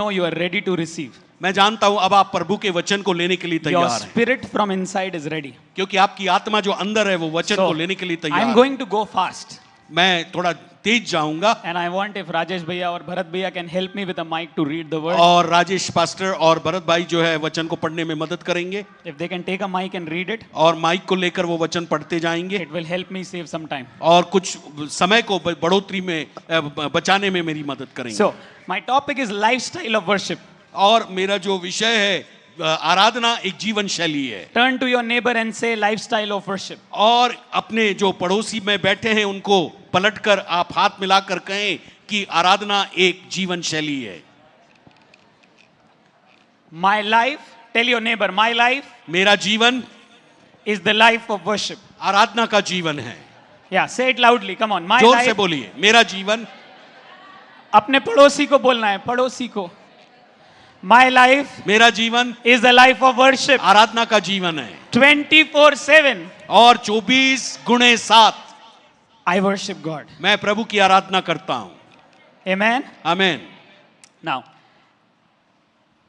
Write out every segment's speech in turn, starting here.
know you are ready to receive. मैं जानता हूं अब आप प्रभु के वचन को लेने के लिए Your तैयार हैं, spirit from inside is ready. क्योंकि आपकी आत्मा जो अंदर है वो वचन को लेने के लिए तैयार I'm है। going to go fast. मैं थोड़ा तेज जाऊंगा And I want if Rajesh Bhaiya or Bharat Bhaiya can help me with a mic to read the word. और राजेश पास्टर और भरत भाई जो है वचन को पढ़ने में मदद करेंगे If they can take a mic and read it, और माइक को लेकर वो वचन पढ़ते जाएंगे it will help me save some time. और कुछ समय को बढ़ोतरी में बचाने में मेरी मदद करेंगे। So, my topic is lifestyle of worship. और मेरा जो विषय है आराधना एक जीवन शैली है। Turn to your neighbor and say lifestyle of worship. और अपने जो पड़ोसी में बैठे हैं उनको पलटकर आप हाथ मिलाकर कहें कि आराधना एक जीवन शैली है। My life, tell your neighbor, my life मेरा जीवन is the life of worship. आराधना का जीवन है। Yeah, say it loudly. Come on. My जोर से life. बोलिए, मेरा जीवन। अपने पड़ोसी को बोलना है, पड़ोसी को। My life मेरा जीवन is the life of worship. आराधना का जीवन है 24/7. और 24/7 I worship God. मैं प्रभु की आराधना करता हूं। Amen. आमीन। Now,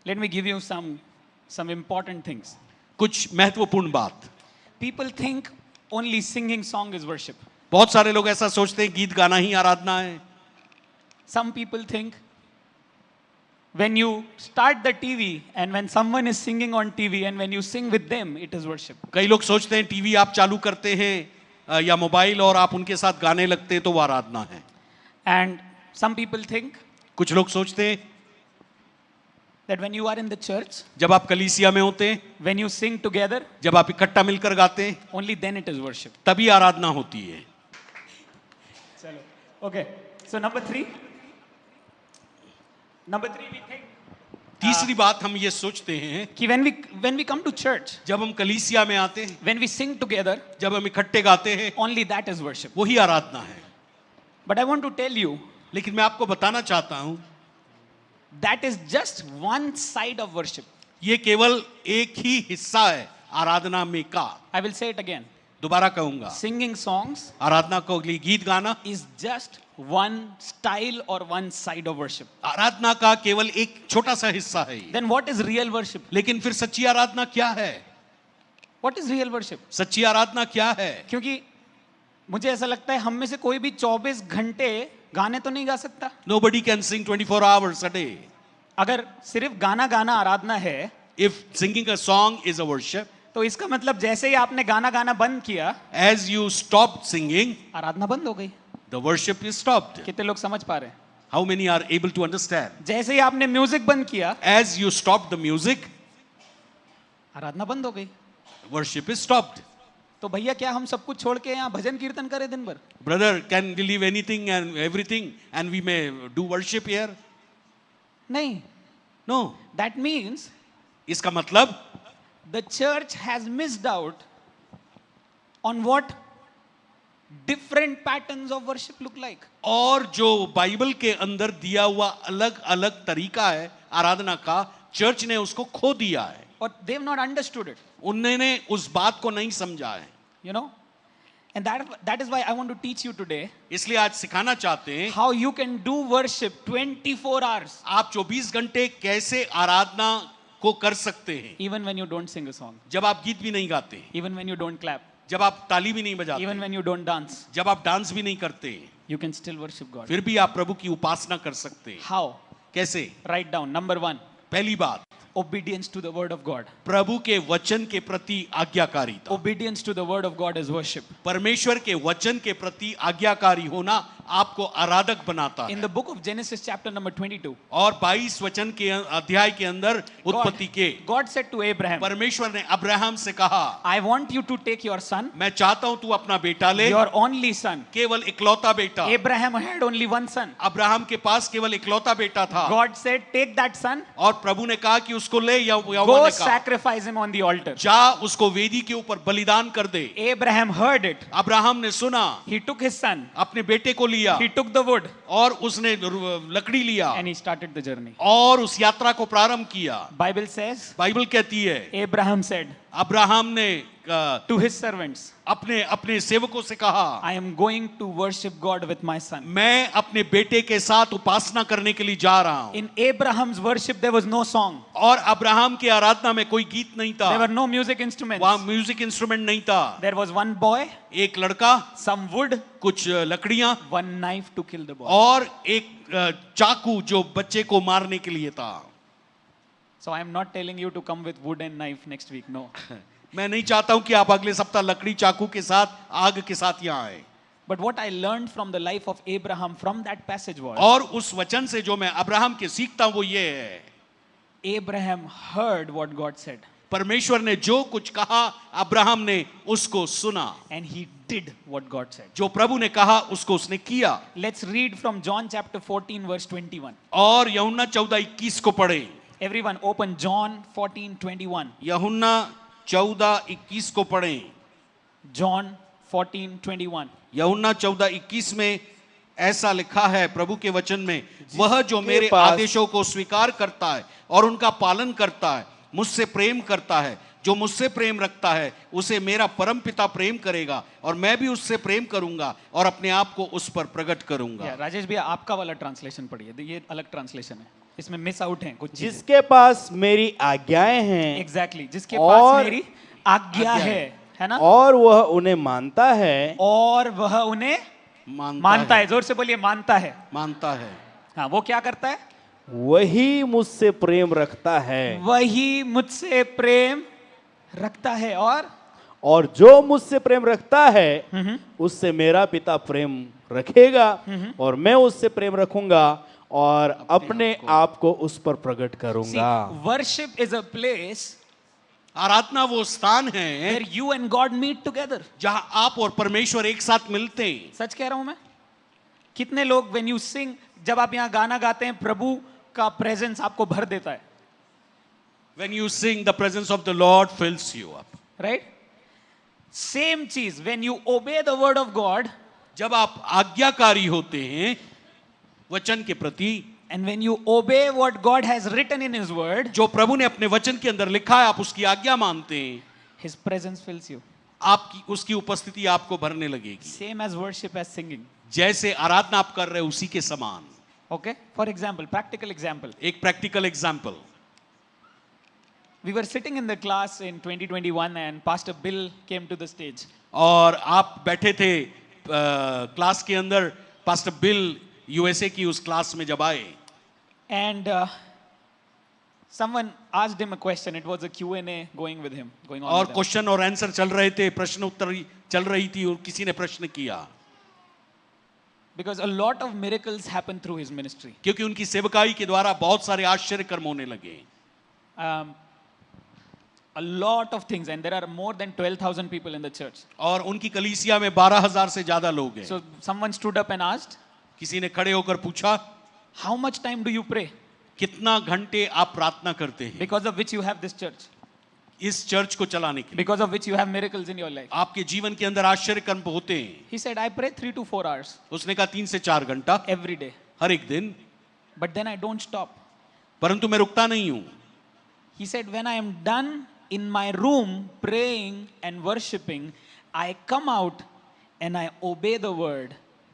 let me give you some important things. कुछ महत्वपूर्ण बात। People think only singing song is worship. बहुत सारे लोग ऐसा सोचते हैं गीत गाना ही आराधना है। Some people think when you start the TV and when someone is singing on TV and when you sing with them, it is worship. कई लोग सोचते हैं टीवी आप चालू करते हैं या मोबाइल और आप उनके साथ गाने लगते हैं तो वो आराधना है। And some people think कुछ लोग सोचते हैं that when you are in the church, जब आप कलीसिया में होते हैं, when you sing together, जब आप इकट्ठा मिलकर गाते हैं, only then it is worship. तभी आराधना होती है। Chalo. Okay. So number three we think तीसरी बात हम ये सोचते हैं कि when we come to church, जब हम कलीसिया में आते हैं, when we sing together, जब हम इकट्ठे गाते हैं, only that is worship. वही आराधना है। But I want to tell you लेकिन मैं आपको बताना चाहता हूं that is just one side of worship. ये केवल एक ही हिस्सा है आराधना में का। I will say it again. दोबारा कहूंगा, Singing songs आराधना को लिए गीत गाना is just one style or one side of worship. आराधना का केवल एक छोटा सा हिस्सा है ये। Then what is real worship? लेकिन फिर सच्ची आराधना क्या है? What is real worship? सच्ची आराधना क्या है? क्योंकि मुझे ऐसा लगता है हम में से कोई भी 24 घंटे गाने तो नहीं गा सकता। Nobody can sing 24 hours a day. अगर सिर्फ गाना गाना आराधना है, If singing a song is a worship, तो इसका मतलब जैसे ही आपने गाना गाना बंद किया, as you stopped singing, आराधना बंद हो गई। the worship is stopped. कितने लोग समझ पा रहे हैं? How many are able to understand? जैसे ही आपने म्यूजिक बंद किया, As you stopped the music, आराधना बंद हो गई। worship is stopped. तो भैया क्या हम सब कुछ छोड़ के यहाँ भजन कीर्तन करें दिन भर? Brother, can we leave anything and everything and we may do worship here? नहीं। No. That means इसका मतलब the church has missed out on what different patterns of worship look like. और जो बाइबल के अंदर दिया हुआ अलग अलग तरीका है आराधना का, चर्च ने उसको खो दिया है। Or they've not understood it. उन्होंने उस बात को नहीं समझा है। You know? And that is why I want to teach you today इसलिए आज सिखाना चाहते हैं how you can do worship 24 hours आप 24 घंटे कैसे आराधना को कर सकते हैं, even when you don't sing a song, जब आप गीत भी नहीं गाते, even when you don't clap, जब आप ताली भी नहीं बजाते, even when you don't dance, जब आप डांस भी नहीं करते, you can still worship God. फिर भी आप प्रभु की उपासना कर सकते हैं। How? कैसे? Write down. Number 1, पहली बात, obedience to the word of God. प्रभु के वचन के प्रति आज्ञाकारिता। Obedience to the word of God is worship. परमेश्वर के वचन के प्रति आज्ञाकारी होना आपको आराधक बनाता है। In the book of Genesis chapter number 22, और 22 वचन के अध्याय के अंदर उत्पत्ति के God said to Abraham, परमेश्वर ने अब्राहम से कहा, I want you to take your son, मैं चाहता हूं तू अपना बेटा ले, your only son. केवल इकलौता बेटा। Abraham had only one son. Abraham के पास केवल इकलौता बेटा था। God said, take that son, और प्रभु ने कहा कि उसको ले, या go ने कहा sacrifice him on the altar. जा उसको वेदी के ऊपर बलिदान कर दे। Abraham heard it. अब्राहम ने सुना, He took his son. अपने बेटे को लिया He took the wood और उसने लकड़ी लिया and he started the journey. और उस यात्रा को प्रारंभ किया। Bible says, बाइबल कहती है Abraham said, अब्राहम ने to his servants, अपने अपने सेवकों से कहा, I am going to worship God with my son. मैं अपने बेटे के साथ उपासना करने के लिए जा रहा हूं। In Abraham's worship, there was no song. और अब्राहम की आराधना में कोई गीत नहीं था, There were no music instruments. वहां म्यूजिक इंस्ट्रूमेंट नहीं था। There was one boy, एक लड़का, some wood, कुछ लकड़ियां one knife to kill the boy. और एक चाकू जो बच्चे को मारने के लिए था। So I am not telling you to come with wood and knife next week. No. मैं नहीं चाहता हूं कि आप अगले सप्ताह लकड़ी चाकू के साथ, आग के साथ यहाँ आए। But what I learned from the life of Abraham from that passage was, और उस वचन से जो मैं अब्राहम के सीखता हूं वो ये है, Abraham heard what God said परमेश्वर ने जो कुछ कहा अब्राहम ने उसको सुना, and he did what God said. जो प्रभु ने कहा उसको उसने किया। Let's read from John chapter 14 verse 21. और यूहन्ना 14:21 को पढ़े। Everyone open John 14:21. यूहन्ना 14:21 को पढ़ें। John 14:21. यूहन्ना 14:21 में ऐसा लिखा है प्रभु के वचन में, वह जो मेरे पास- आदेशों को स्वीकार करता है और उनका पालन करता है मुझसे प्रेम करता है, जो मुझसे प्रेम रखता है उसे मेरा परम पिता प्रेम करेगा और मैं भी उससे प्रेम करूंगा और अपने आप को उस पर प्रकट करूंगा। Yeah, राजेश भैया आपका वाला ट्रांसलेशन पढ़िए, ये अलग ट्रांसलेशन है, इसमें मिस आउट है कुछ चीजें। जिसके पास मेरी आज्ञाएं हैं एग्जैक्टली जिसके और- पास मेरी आज्ञा है ना, और वह उन्हें मानता है, और वह उन्हें मानता है। जोर से बोलिए, मानता है। मानता है। हाँ, वो क्या करता है? वही मुझसे प्रेम रखता है, वही मुझसे प्रेम रखता है, और जो मुझसे प्रेम रखता है उससे मेरा पिता प्रेम रखेगा और मैं उससे प्रेम रखूंगा और अपने आप को उस पर प्रकट करूंगा। वर्शिप इज अ प्लेस आराधना वो स्थान है where you and God meet together. जहां आप और परमेश्वर एक साथ मिलते हैं। सच कह रहा हूं मैं। कितने लोग when you sing, जब आप यहाँ गाना गाते हैं, प्रभु का प्रेजेंस आपको भर देता है, When you sing, the presence of the Lord fills you up. Right? Same चीज when you obey the word of God जब आप आज्ञाकारी होते हैं वचन के प्रति, and when you obey what God has written in his word, जो प्रभु ने अपने वचन के अंदर लिखा है, आप उसकी आज्ञा मानते हैं, his presence fills you. आपकी उसकी उपस्थिति आपको भरने लगेगी। Same as worship as singing. जैसे आराधना आप कर रहे हैं उसी के समान। Okay? For example, practical example. एक practical example, We were sitting in the class in 2021 and Pastor Bill came to the stage. और आप बैठे थे क्लास के अंदर, पास्टर बिल यूएसए की उस क्लास में जब आए And someone asked him a question. It was a Q&A going with him, going on. और with him. क्वेश्चन और आंसर चल रहे थे, प्रश्न उत्तर चल रही थी और किसी ने प्रश्न किया, Because a lot of miracles happen through his ministry. क्योंकि उनकी सेवकाई के द्वारा बहुत सारे आश्चर्य कर्म होने लगे। A lot of things, and there are more than 12,000 people in the church. और उनकी कलीसिया में 12,000 से ज्यादा लोग हैं। So someone stood up and asked, किसी ने खड़े होकर पूछा, how much time do you pray? कितना घंटे आप प्रार्थना करते हैं Because of which you have this church. इस चर्च को चलाने के लिए, Because of which you have miracles in your life. आपके जीवन के अंदर आश्चर्य कर्म होते हैं। He said, I pray 3 to 4 hours उसने कहा 3 से 4 घंटा every day. हर एक दिन, But then I don't stop. परंतु मैं रुकता नहीं हूं। He said, when I am done in my room praying and worshiping, I come out and I obey the word,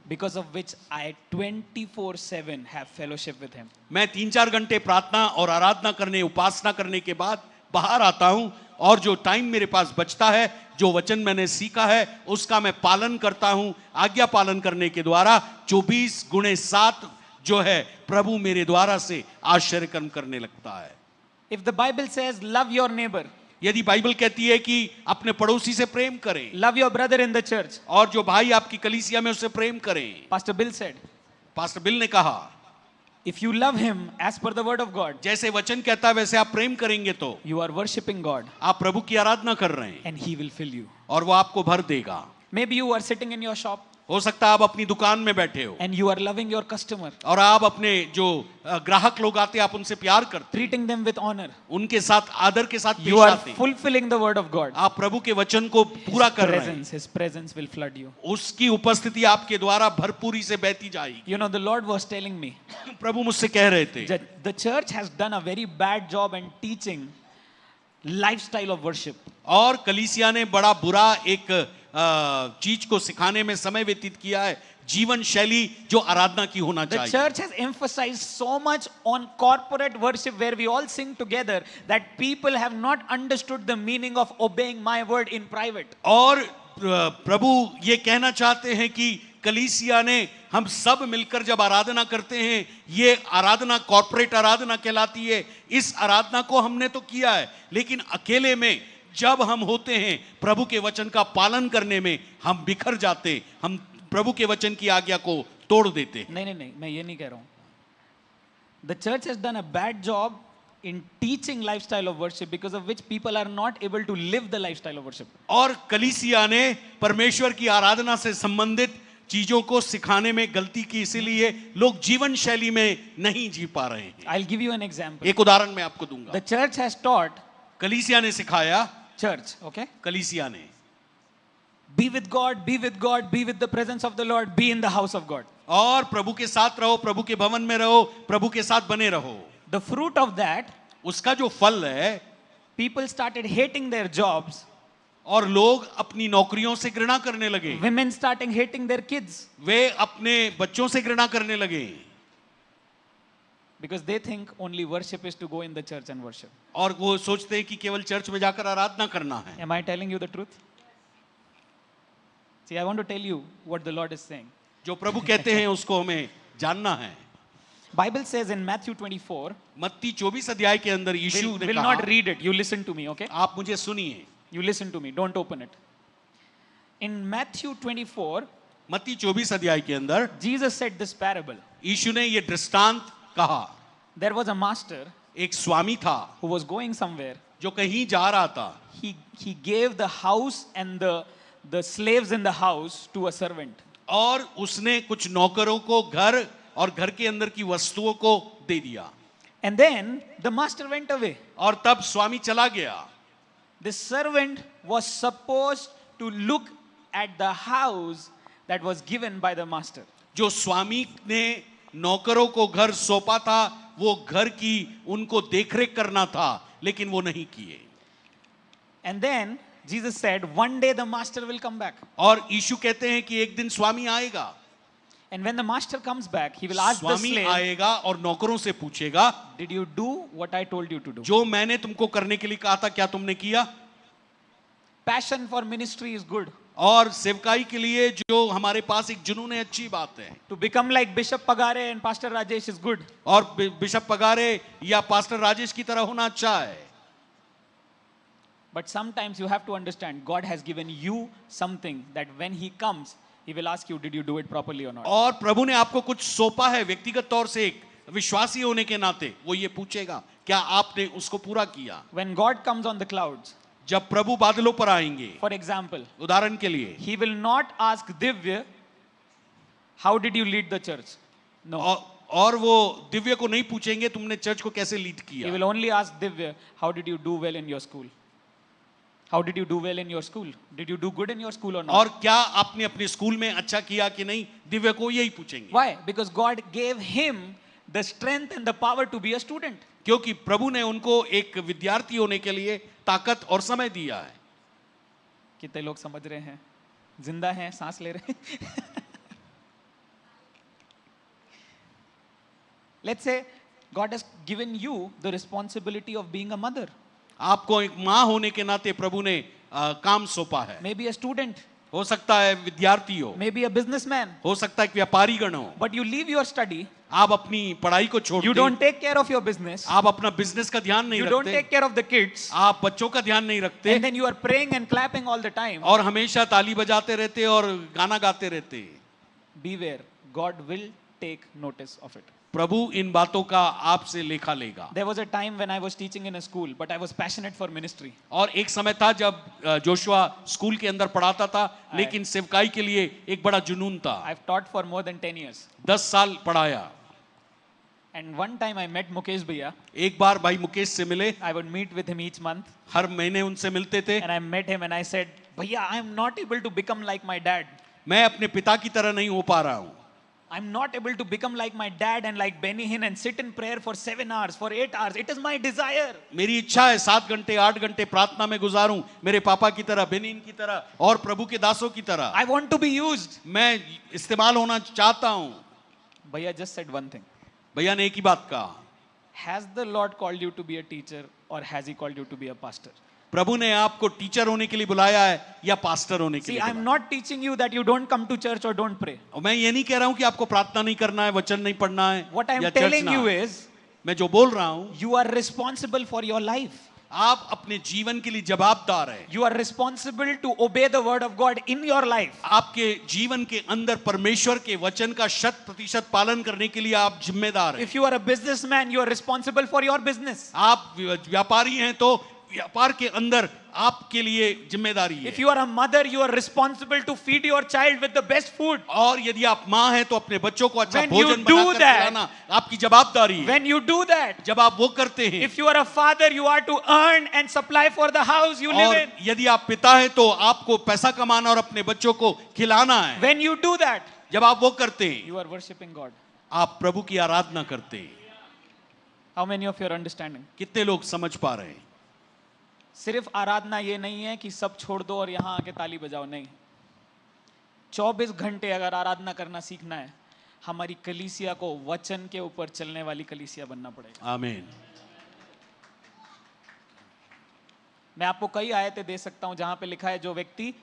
because of which I 24/7 have fellowship with him. मैं 3-4 घंटे प्रार्थना और आराधना करने, उपासना करने के बाद बाहर आता हूं और जो टाइम मेरे पास बचता है, जो वचन मैंने सीखा है उसका मैं पालन करता हूं। आज्ञा पालन करने के द्वारा 24x7 जो है प्रभु मेरे द्वारा से आश्चर्य कर्म करने लगता है। If the Bible says, love your neighbor, यदि बाइबल कहती है कि अपने पड़ोसी से प्रेम करें love your brother in the church, और जो भाई आपकी कलीसिया में उससे प्रेम करें, Pastor Bill said, pastor bill ने कहा, if you love him as per the word of God, जैसे वचन कहता है वैसे आप प्रेम करेंगे तो you are worshiping God आप प्रभु की आराधना कर रहे हैं and he will fill you. और वो आपको भर देगा। Maybe you are sitting in your shop हो सकता है आप अपनी दुकान में बैठे हो and you are loving your customer, और आप अपने जो ग्राहक लोग आते हैं आप उनसे प्यार करते treating them with honor. हैं, उनके साथ आदर के साथ You पेश are आते हैं। fulfilling the word of God. आप प्रभु के वचन को पूरा कर रहे हैं, His presence will flood you. उसकी उपस्थिति आपके द्वारा भरपूरी से बहती जाएगी। You know, the Lord was telling me प्रभु मुझसे कह रहे थे, that the church has done a very bad job in teaching lifestyle of worship. और कलीसिया ने बड़ा बुरा एक चीज को सिखाने में समय व्यतीत किया है, जीवन शैली जो आराधना की होना The चाहिए। church has emphasized so much on corporate worship where we all sing together that people have not understood the meaning of obeying my word in private. और प्रभु ये कहना चाहते हैं कि कलीसिया ने हम सब मिलकर जब आराधना करते हैं, ये आराधना कॉर्पोरेट आराधना कहलाती है। इस आराधना को हमने तो किया है, लेकिन अकेले में जब हम होते हैं प्रभु के वचन का पालन करने में हम बिखर जाते, हम प्रभु के वचन की आज्ञा को तोड़ देते हैं। नहीं, मैं ये नहीं कह रहा हूं. The church has done a bad job in teaching lifestyle of worship because of which people are not able to live the lifestyle of worship. और कलीसिया ने परमेश्वर की आराधना से संबंधित चीजों को सिखाने में गलती की, इसीलिए लोग जीवन शैली में नहीं जी पा रहे हैं। I'll give you an example. एक उदाहरण मैं आपको दूंगा। The church has taught, कलीसिया ने सिखाया, church, okay? कलीसिया ने Be with God, be with God, be with the presence of the Lord, be in the house of God. और प्रभु के साथ रहो, प्रभु के भवन में रहो, प्रभु के साथ बने रहो। The fruit of that, उसका जो फल है, people started hating their jobs, और लोग अपनी नौकरियों से घृणा करने लगे, women starting hating their kids वे अपने बच्चों से घृणा करने लगे, because they think only worship is to go in the church and worship. और वो सोचते हैं कि केवल चर्च में जाकर आराधना करना है। Am I telling you the truth? See, I want to tell you what the Lord is saying. जो प्रभु कहते हैं उसको हमें जानना है। Bible says in Matthew 24, मत्ती 24 अध्याय के अंदर यीशु will ने कहा, not read it. You listen to me, okay? आप मुझे सुनिए। You listen to me. Don't open it. In Matthew 24, मत्ती 24 अध्याय के अंदर Jesus said this parable. यीशु ने ये दृष्टांत कहा। There was a master एक स्वामी था who was going somewhere. जो कहीं जा रहा था, He gave the house and the slaves in the house to a servant. और उसने कुछ नौकरों को घर और घर के अंदर की वस्तुओं को दे दिया, And then the master went away. और तब स्वामी चला गया। The servant was supposed to look at the house that was given by the master. जो स्वामी ने नौकरों को घर सौंपा था, वो घर की उनको देखरेख करना था, लेकिन वो नहीं किए। And then Jesus said, one day the master will come back. और यीशु कहते हैं कि एक दिन स्वामी आएगा। And when the master comes back, he will ask the Swami slave, आएगा और नौकरों से पूछेगा, did you do what I told you to do? जो मैंने तुमको करने के लिए कहा था, क्या तुमने किया? Passion for ministry is good. और सेवकाई के लिए जो हमारे पास एक जुनून है, अच्छी बात है। To become like Bishop Pagare and Pastor Rajesh is good. और बिशप पगारे या पास्टर राजेश की तरह होना अच्छा है। But sometimes you have to understand, God has given you something that when He comes, He will ask you, did you do it properly or not? और प्रभु ने आपको कुछ सौंपा है व्यक्तिगत तौर से, एक विश्वासी होने के नाते वो ये पूछेगा, क्या आपने उसको पूरा किया? When God comes on the clouds, जब प्रभु बादलों पर आएंगे, for example, उदाहरण के लिए, He will not ask Divya, how did you lead the church? No. और वो दिव्य को नहीं पूछेंगे तुमने चर्च को कैसे लीड He किया। will only ask Divya, how did you do well in your school? How did you do well in your school? Did you do good in your school or not? और क्या आपने अपने school में अच्छा किया कि नहीं, दिव्य को यही पूछेंगे। Why? Because God gave him the strength and the power to be a student. क्योंकि प्रभु ने उनको एक विद्यार्थी होने के लिए ताकत और समय दिया है। कितने लोग समझ रहे हैं? जिंदा हैं, सांस ले रहे हैं? Let's say God has given you the responsibility of being a mother. आपको एक माँ होने के नाते प्रभु ने काम सौंपा है। Maybe a student, हो सकता है विद्यार्थी हो, maybe a businessman. हो सकता है कि व्यापारी गण हो। But you leave your study, आप अपनी पढ़ाई को छोड़ you दें, don't take care of your business, आप अपना बिजनेस का ध्यान नहीं you don't रखते, take care of the kids, आप बच्चों का ध्यान नहीं रखते, and then you are praying and clapping all the time. और हमेशा ताली बजाते रहते और गाना गाते रहते। Beware, God will take notice of it. प्रभु इन बातों का आपसे लेखा लेगा। There was a time when I was teaching in a school, but I was passionate for ministry. और एक समय था जब जोशुआ स्कूल के अंदर पढ़ाता था, लेकिन सेवकाई के लिए एक बड़ा जुनून था। I've taught for more than 10 years. 10 साल पढ़ाया। And one time I met Mukesh Bhaiya. एक बार भाई मुकेश से मिले, I would meet with him each month. हर महीने उनसे मिलते थे। And I met him and I said, Bhaiya, I am not able to become like my dad. मैं अपने पिता की तरह नहीं हो पा रहा हूँ। I'm not able to become like my dad and like Benny Hinn and sit in prayer for 7 hours, for 8 hours. It is my desire. मेरी इच्छा है 7 घंटे 8 घंटे प्रार्थना में गुजारूं, मेरे पापा की तरह, बेनिन की तरह और प्रभु के दासों की तरह। I want to be used. मैं इस्तेमाल होना चाहता हूं। Bhaiya just said one thing. भैया ने एक ही बात कहा, Has the Lord called you to be a teacher or has he called you to be a pastor? प्रभु ने आपको टीचर होने के लिए बुलाया है या पास्टर होने के See, लिए I'm बुलाया? not teaching you that you don't come to church or don't pray. और मैं ये नहीं कह रहा हूं कि आपको प्रार्थना नहीं करना है, वचन नहीं पढ़ना है What I'm या चर्च telling ना you आए। is, मैं जो बोल रहा हूं, you are responsible for your life. आप अपने जीवन के लिए जवाबदार हैं। You are responsible to obey the word of God in your life. आपके जीवन के अंदर परमेश्वर के वचन का 100% पालन करने के लिए आप जिम्मेदार हैं। If you are a businessman, you are responsible for your business. आप व्यापारी हैं तो व्यापार के अंदर आपके लिए जिम्मेदारी है। If you are a mother, you are responsible to feed your child with the best food. और यदि आप माँ हैं तो अपने बच्चों को अच्छा When you भोजन do बनाकर that- खिलाना आपकी जवाबदारी है। When you do that, जब आप वो करते हैं if you are a father, you are to earn and supply for the house you live और in. यदि आप पिता हैं तो आपको पैसा कमाना और अपने बच्चों को खिलाना है। When you do that, जब आप वो करते हैं you are worshipping God. आप प्रभु की आराधना करते हैं। How many of you are understanding? कितने लोग समझ पा रहे हैं? सिर्फ आराधना ये नहीं है कि सब छोड़ दो और यहां आके ताली बजाओ, नहीं। 24 घंटे अगर आराधना करना सीखना है, हमारी कलीसिया को वचन के ऊपर चलने वाली कलीसिया बनना पड़ेगा। आमीन। मैं आपको कई आयतें दे सकता हूं जहां पे लिखा है जो व्यक्ति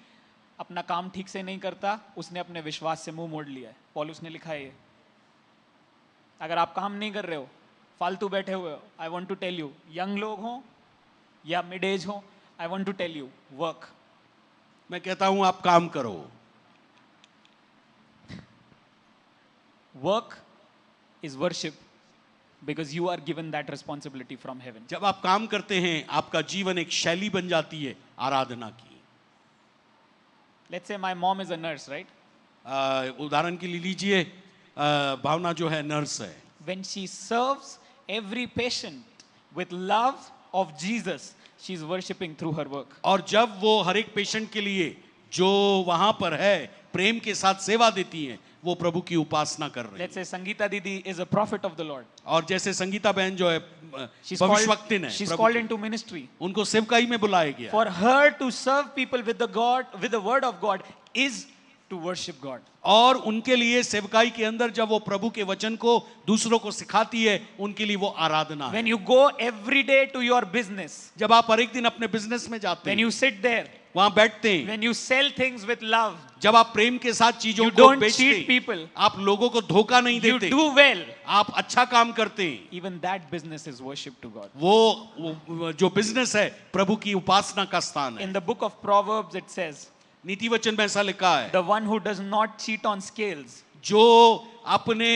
अपना काम ठीक से नहीं करता उसने अपने विश्वास से मुंह मोड़ लिया है। पौलुस ने लिखा है ये। अगर आप काम नहीं कर रहे हो, फालतू बैठे हुए हो, I want to tell you, young लोग हो या मिड एज हो, I want to tell you, work. मैं कहता हूं आप काम करो। Work is worship because you are given that responsibility from heaven. जब आप काम करते हैं आपका जीवन एक शैली बन जाती है आराधना की। Let's say my mom is a nurse, right? उदाहरण के लिए लीजिए, भावना जो है नर्स है। When she serves every patient with love of Jesus, she is worshiping through her work. और जब वो हर एक पेशेंट के लिए जो वहां पर है प्रेम के साथ सेवा देती हैं, वो प्रभु की उपासना कर रही Let's है। say Sangeeta Didi is a prophet of the Lord. और जैसे संगीता बहन जो है She's भविष्यवक्तिन है, she's प्रभु called की। into ministry. उनको सेवकाई में बुलाया गया। For her to serve people with the word of God is to worship God. और उनके लिए सेवकाई के अंदर जब वो प्रभु के वचन को दूसरों को सिखाती है, उनके लिए वो आराधना है। When you go every day to your business, जब आप हर एक दिन अपने बिजनेस में जाते when हैं, you sit there, वहां बैठते हैं, when you sell things with love, जब आप प्रेम के साथ चीजों you को don't बेचते cheat हैं, people, आप लोगों को धोखा नहीं you देते, do well, आप अच्छा काम करते हैं, even that business is worship to God. वो जो बिजनेस है प्रभु की उपासना का स्थान है। In the book of Proverbs it says, नीति वचन में ऐसा लिखा है, the one who does not cheat on scales, जो अपने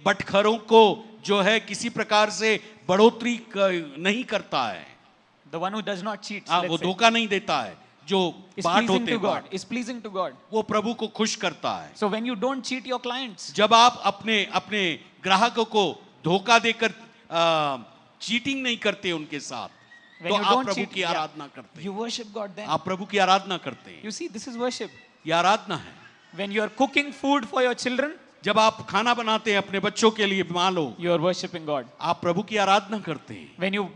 बटखरों को जो है किसी प्रकार से बढ़ोतरी नहीं करता है, the one who does not cheat, वो let's say, धोखा नहीं देता है, जो is बाट pleasing होते to हैं God, बाट, is pleasing to God. वो प्रभु को खुश करता है। So when you don't cheat your clients, जब आप अपने अपने ग्राहकों को धोखा देकर चीटिंग नहीं करते उनके साथ, when तो you आप don't प्रभु cheat, की आराधना करते you हैं। worship God then. आप प्रभु की आराधना करते हैं। You see, this is worship. ये आराधना है। When you are cooking food for your children, जब आप खाना बनाते हैं अपने बच्चों के लिए, मान लो you are worshiping God. आप प्रभु की आराधना करते हैं। When you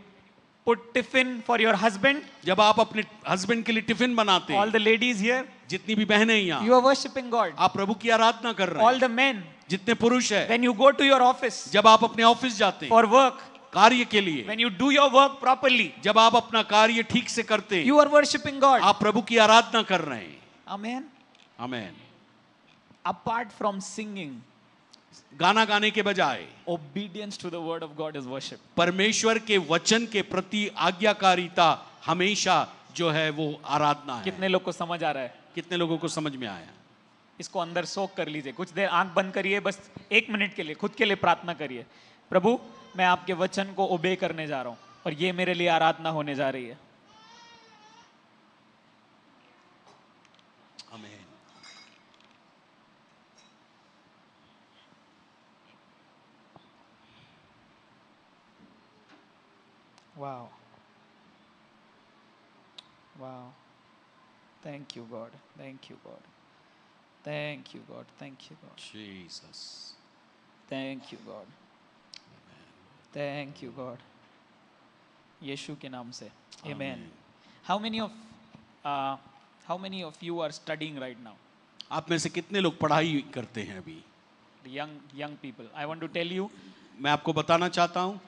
put tiffin for your husband, जब आप अपने हस्बैंड के लिए टिफिन बनाते all हैं, the ladies here, जितनी भी बहनें हैं यहाँ, you are worshiping God. आप प्रभु की आराधना कर रहे All हैं। the men, जितने पुरुष है, when you go to your office जब आप अपने ऑफिस जाते हैं for work, कार्य के लिए, when you do your work properly, जब आप अपना कार्य ठीक से करते हैं, you are worshiping God. आप प्रभु की आराधना कर रहे हैं। Amen. Amen. Apart from singing, गाना गाने के बजाय obedience to the word of God is worship. परमेश्वर के वचन के प्रति आज्ञाकारिता हमेशा जो है वो आराधना है। कितने लोग को समझ आ रहा है? कितने लोगों को समझ में आया? इसको अंदर सोख कर लीजिए। कुछ देर आंख बंद करिए, बस 1 मिनट के लिए खुद के लिए प्रार्थना करिए। प्रभु, मैं आपके वचन को ओबे करने जा रहा हूं और ये मेरे लिए आराधना होने जा रही है। आमेन। Wow. Wow. Thank you, God. Thank you, God. Thank you, God. Thank you, God. Jesus. Thank you, God. Thank you, God. यीशु के नाम से. Amen. How many of you are studying right now? आप में से कितने लोग पढ़ाई करते हैं अभी? The young people. I want to tell you, मैं आपको बताना चाहता हूं,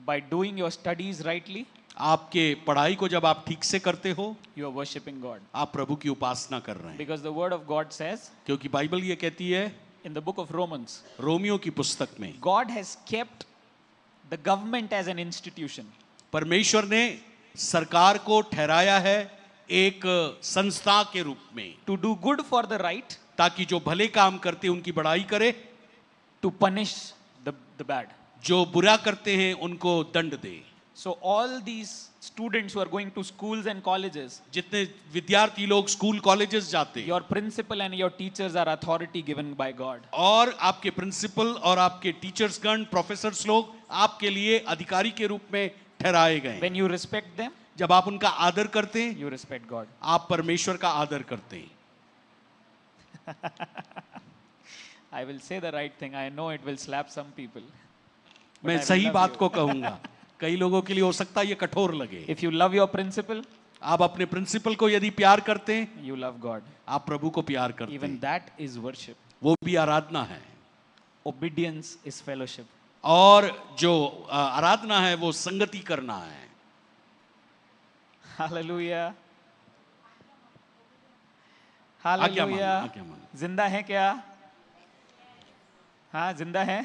by doing your studies rightly, आपके पढ़ाई को जब आप ठीक से करते हो, you are worshiping God. आप प्रभु की उपासना कर रहे हैं. Because the word of God says क्योंकि बाइबल ये कहती है in the book of Romans, Romeo की पुस्तक में, God has kept the government as an institution. परमेश्वर ने सरकार को ठहराया है एक संस्था के रूप में, To do good for the right, ताकि जो भले काम करते हैं उनकी बड़ाई करे, to punish the bad. जो बुरा करते हैं उनको दंड दे. So all these students who are going to schools and colleges, जितने विद्यार्थी लोग स्कूल कॉलेजेस जाते हैं, your principal and your teachers are authority given by God. और आपके प्रिंसिपल और आपके टीचर्स गण, प्रोफेसर्स लोग आपके लिए अधिकारी के रूप में ठहराए गए. When you respect them, जब आप उनका आदर करते हैं, you respect God. आप परमेश्वर का आदर करते हैं. I will say the right thing. I know it will slap some people. But मैं I will सही love बात you. को कहूंगा. कई लोगों के लिए हो सकता है ये कठोर लगे. If you love your principal, आप अपने प्रिंसिपल को यदि प्यार करते हैं, you love God. आप प्रभु को प्यार करते Even हैं. that is worship. वो भी आराधना है. Obedience is fellowship. और जो आराधना है वो संगति करना है. Hallelujah. आज्ञा मानो, Hallelujah. आज्ञा मानो. जिंदा है क्या? हाँ जिंदा है.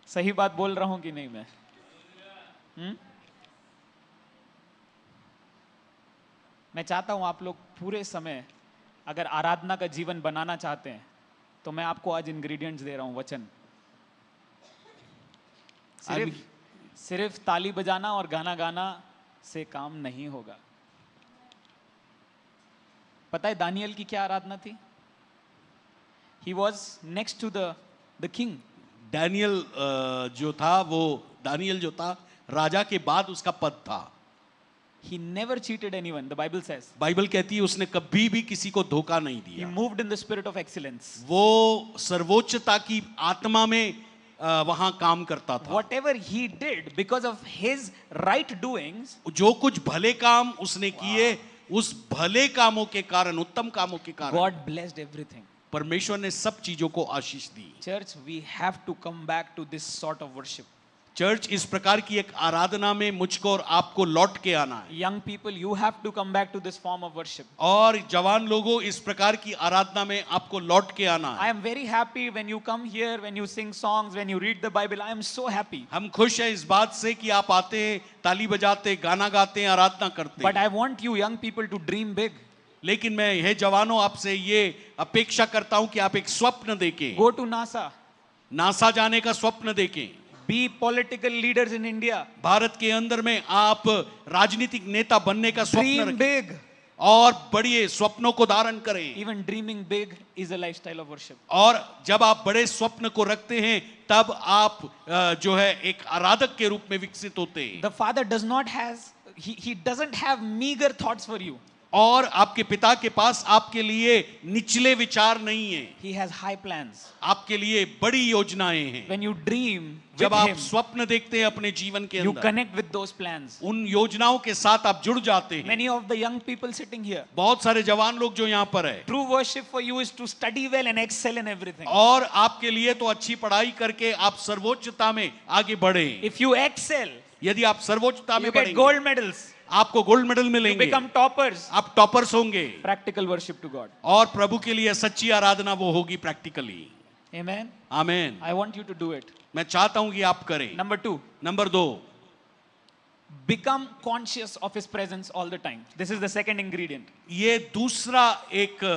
सही बात बोल रहा हूं कि नहीं मैं? मैं चाहता हूं आप लोग पूरे समय अगर आराधना का जीवन बनाना चाहते हैं तो मैं आपको आज इंग्रेडिएंट्स दे रहा हूं, वचन. सिर्फ ताली बजाना और गाना गाना से काम नहीं होगा. पता है दानियल की क्या आराधना थी? He was next to the king. Daniel जो था, वो दानियल जो था राजा के बाद उसका पद था. He never cheated anyone, the Bible says. Bible कहती है उसने कभी भी किसी को धोखा नहीं He दिया. moved in the spirit of excellence. वो सर्वोच्चता की आत्मा में वहां काम करता था. Whatever he did, because of his right doings, जो कुछ भले काम उसने किए, उस भले कामों के कारण, उत्तम कामों के कारण God blessed everything. परमेश्वर ने सब चीजों को आशीष दी. Church, we have to come back to this sort of worship. Church, इस प्रकार की एक आराधना में मुझको और आपको लौट के आना है. Young people, you have to come back to this form of worship. और जवान लोगों, इस प्रकार की आराधना में आपको लौट के आना I है. am very happy when you come here, when you sing songs, when you read the Bible. I am so happy. हम खुश हैं इस बात से कि आप आते हैं, ताली बजाते, गाना गाते हैं, आराधना करते But हैं. I want you young people to dream big. लेकिन मैं यह जवानों आपसे ये अपेक्षा करता हूं कि आप एक स्वप्न देखें. Go to NASA. नासा जाने का स्वप्न देखें. Be political leaders in India. Bharat के अंदर में आप राजनीतिक नेता बनने का स्वप्न Dream रखें big. और बड़े स्वप्नों को धारण करें. Even dreaming big is a lifestyle of worship. और जब आप बड़े स्वप्न को रखते हैं तब आप जो है एक आराधक के रूप में विकसित होते हैं. The Father does not he doesn't have meager thoughts for you. और आपके पिता के पास आपके लिए निचले विचार नहीं है. He has high plans. आपके लिए बड़ी योजनाएं हैं. When you dream with जब आप him, स्वप्न देखते हैं अपने जीवन के you अंदर, connect with those plans. उन योजनाओं के साथ आप जुड़ जाते हैं. Many of the young people sitting here, बहुत सारे जवान लोग जो यहाँ पर है, true worship for you is to study well and excel in everything. और आपके लिए तो अच्छी पढ़ाई करके आप सर्वोच्चता में आगे बढ़े. If you excel, यदि आप सर्वोच्चता में you get बढ़ेंगे, gold medals. आपको गोल्ड मेडल You मिलेंगे. become toppers. आप टॉपर्स होंगे. Practical worship to God. और प्रभु के लिए सच्ची आराधना वो होगी practically. Amen. Amen. I want you to do it. मैं चाहता हूं कि आप करें. Number 2, number 2, become conscious of his presence all the time. This is the second ingredient. ये दूसरा एक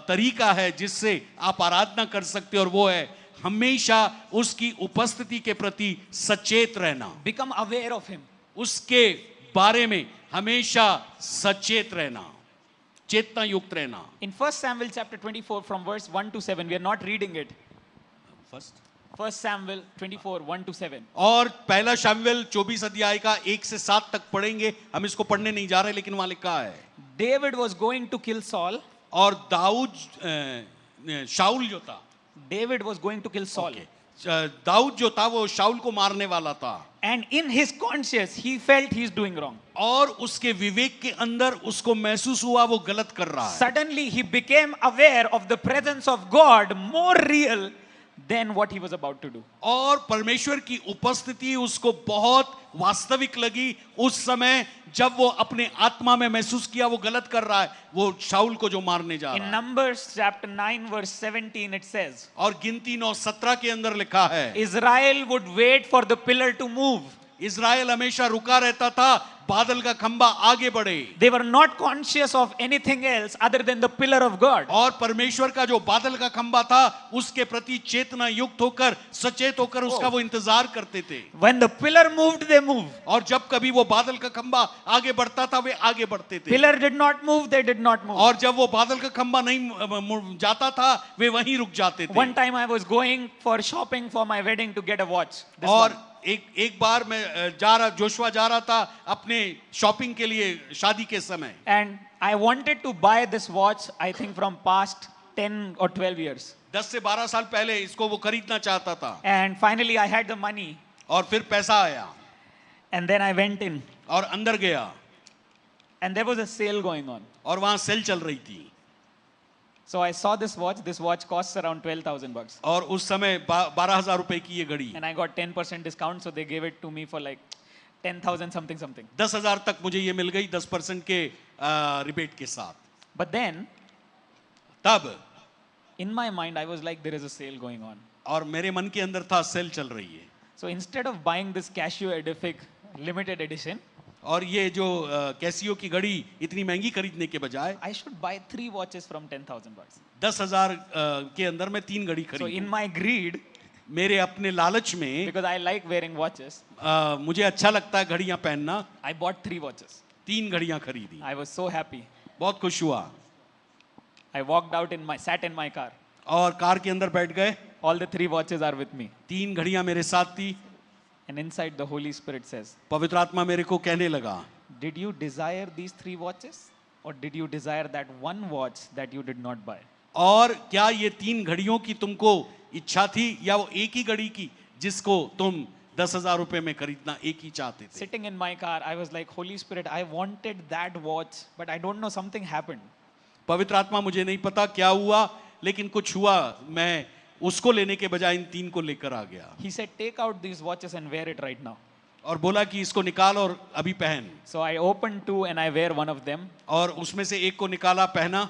तरीका है जिससे आप आराधना कर सकते हो, और वो है हमेशा उसकी उपस्थिति के प्रति सचेत रहना. Become aware of him. उसके बारे में हमेशा सचेत रहना, चेतना युक्त रहना. In 1 Samuel chapter 24 from verse 1 to 7, we are not reading it. First 1 Samuel 24, 1 to 7. और पहला शमूएल 24 अध्याय का 1 से 7 तक पढ़ेंगे. हम इसको पढ़ने नहीं जा रहे, लेकिन वहां लिखा है, David was going to kill Saul. और दाऊद शाऊल जो था, David was going to kill Saul. Dawood जो था वो शाऊल को मारने वाला था, And in his conscience, he felt he's doing wrong. और उसके विवेक के अंदर उसको महसूस हुआ वो गलत कर रहा है। Suddenly, he became aware of the presence of God more real than what he was about to do. और परमेश्वर की उपस्थिति उसको बहुत वास्तविक लगी उस समय जब वो अपने आत्मा में महसूस किया वो गलत कर रहा है, वो शाऊल को जो मारने जा In रहा है। Numbers chapter 9, verse 17, it says, और गिनती 9:17 के अंदर लिखा है, Israel would wait for the pillar to move. Israel हमेशा रुका रहता था, बादल का खंबा आगे बढ़े, They were not conscious of anything else other than the pillar of God. और परमेश्वर का जो बादल का खंबा था उसके प्रति चेतना युक्त होकर सचेत होकर उसका वो इंतजार करते थे। When the pillar moved, they moved. और जब कभी वो बादल का खंबा आगे बढ़ता था वे आगे बढ़ते थे, Pillar did not move, they did not move. और जब वो बादल का खंबा नहीं जाता था वे वहीं रुक जाते थे। One time I was going for shopping for my wedding to get a watch. This और one. एक बार मैं जोशुआ जा रहा था अपने शॉपिंग के लिए शादी के समय, And I wanted to buy this watch, I think from past 10 or 12 years. 10 से 12 साल पहले इसको वो खरीदना चाहता था, And finally I had the money. और फिर पैसा आया And then I went in. और अंदर गया And there was a sale going on. और वहां सेल चल रही थी, So I saw this watch. This watch costs around 12,000 bucks. और उस समय 12,000 रुपए की ये घड़ी, And I got 10% discount, so they gave it to me for like 10,000 something something. 10,000 तक मुझे ये मिल गई 10% के रिबेट के साथ। But then, तब in my mind, I was like, there is a sale going on. और मेरे मन के अंदर था सेल चल रही है, So instead of buying this Casio Edific limited edition, और ये जो कैसियो की घड़ी इतनी महंगी खरीदने के बजाय I should buy 3 watches from 10,000 bucks. 10,000 के अंदर मैं 3 घड़ी So खरीदूं। in my greed, मेरे अपने लालच में because I like wearing watches, मुझे अच्छा लगता है घड़ियां पहनना, I bought 3 watches. 3 घड़ियां खरीदी, I was so happy. बहुत खुश हुआ, I walked out sat in my car. और कार के अंदर बैठ गए, All the 3 watches are with me. 3 घड़ियां मेरे साथ थी। And inside the Holy Spirit says, पवित्र आत्मा मेरे को कहने लगा, did you desire these 3 watches? Or did you desire that one watch that you did not buy? और क्या ये 3 घड़ियों की तुमको इच्छा थी या वो एक ही घड़ी की जिसको तुम 10,000 रुपए में खरीदना एक ही चाहते थे? Sitting in my car, I was like, Holy Spirit, I wanted that watch, but I don't know, something happened. पवित्र आत्मा मुझे नहीं पता क्या हुआ, लेकिन कुछ हुआ, मैं उसको लेने के बजाय इन 3 को लेकर आ गया, He said, take out these watches and wear it right now. और बोला कि इसको निकाल और अभी पहन, So I opened 2 and I wear one of them. और उसमें से एक को निकाला, पहना।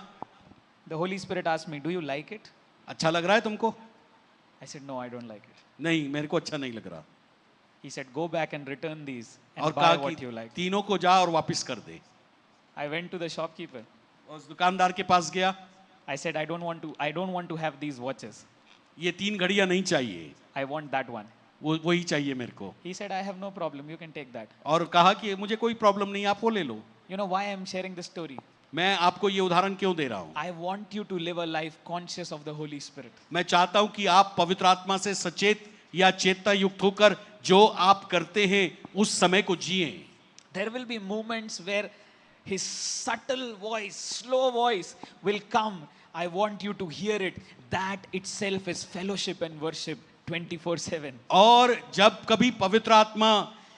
The Holy Spirit asked me, do you like it? अच्छा लग रहा है तुमको? I said, no, I don't like it. नहीं, मेरे को अच्छा नहीं लग रहा। He said, go back and return these और and buy कहा what कि you like. तीनों को जा और वापस कर दे। I went to the shopkeeper. उस दुकानदार के पास गया, I said, I don't want to have these watches. ये 3 घड़ियां नहीं चाहिए, I want that one. वो वही चाहिए मेरे को। He said, I have no problem. You can take that. और कहा कि मुझे कोई प्रॉब्लम नहीं, आप वो ले लो। You know why I'm sharing this story? मैं आपको ये उदाहरण क्यों दे रहा हूँ? I want you to live a life conscious of the Holy Spirit. मैं चाहता हूं कि आप पवित्र आत्मा से सचेत या चेतना युक्त होकर जो आप करते हैं उस समय को जिएं। There will be moments where His subtle voice, slow voice will come. I want you to hear it. That itself is fellowship and worship 24/7. और जब कभी पवित्र आत्मा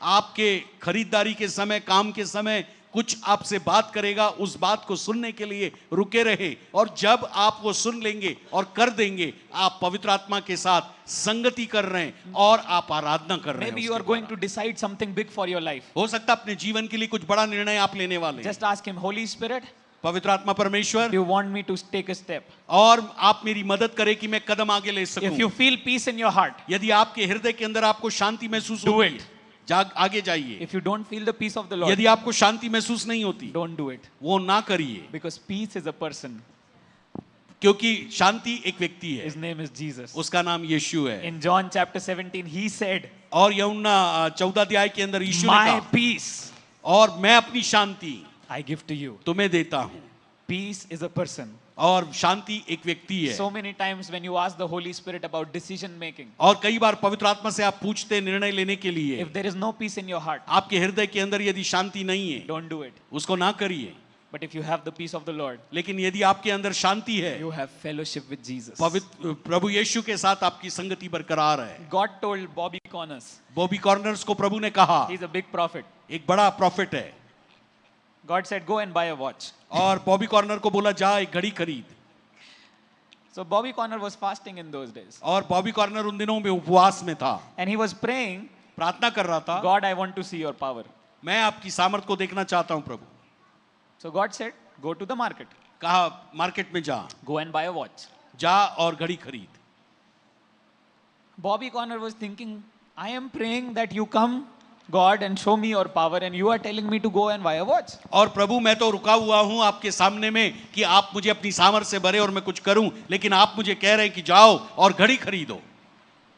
आपके खरीदारी के समय, काम के समय कुछ आपसे बात करेगा, उस बात को सुनने के लिए रुके रहे, और जब आप वो सुन लेंगे और कर देंगे, आप पवित्र आत्मा के साथ संगति कर रहे हैं और आप आराधना कर रहे हैं। Maybe you are going to decide something big for your life. हो सकता है अपने जीवन के लिए कुछ बड़ा निर्णय आप लेने वाले हैं। Just ask Him, Holy Spirit, पवित्र आत्मा परमेश्वर, do you want me to take a step? और आप मेरी मदद करें कि मैं कदम आगे ले If you सकूं। feel peace in your heart, यदि आपके हृदय के अंदर आपको शांति महसूस Do होती it. है, आगे जाइए। if you don't feel the peace of the Lord, यदि आपको शांति महसूस नहीं होती, don't do it. वो ना करिए, Because peace is a person. क्योंकि शांति एक व्यक्ति है, His name is Jesus. उसका नाम यीशु है। In John chapter 17, He said, और यूहन्ना 14 अध्याय के अंदर यीशु ने my कहा, peace और मैं अपनी शांति I give to you. तुम्हें देता हूँ। Peace is a person. और शांति एक व्यक्ति है। So many times when you ask the Holy Spirit about decision making, और कई बार पवित्र आत्मा से आप पूछते हैं निर्णय लेने के लिए, if there is no peace in your heart, आपके हृदय के अंदर यदि शांति नहीं है, don't do it. उसको ना करिए। But if you have the peace of the Lord, लेकिन यदि आपके अंदर शांति है, you have fellowship with Jesus. पवित्र प्रभु यीशु के साथ आपकी संगति बरकरार है। God told Bobby Connors, Bobby corners को प्रभु ने कहा, he's a big prophet. एक बड़ा प्रॉफिट है, God said, go and buy a watch. और बॉबी कॉर्नर को बोला जा एक घड़ी खरीद। So Bobby Connor was fasting in those days. और बॉबी कॉर्नर उन दिनों में उपवास में था, And he was praying, प्रार्थना कर रहा था, God, I want to see your power. मैं आपकी सामर्थ को देखना चाहता हूं प्रभु। So God said, go to the market. कहा मार्केट में जा, Go and buy a watch. जा और घड़ी खरीद। Bobby Connor was thinking, I am praying that you come, God, and show me your power, and you are telling me to go and buy a watch. और प्रभु मैं तो रुका हुआ हूं आपके सामने में कि आप मुझे अपनी सामर्थ से भरे और मैं कुछ करूं, लेकिन आप मुझे कह रहे हैं कि जाओ और घड़ी खरीदो।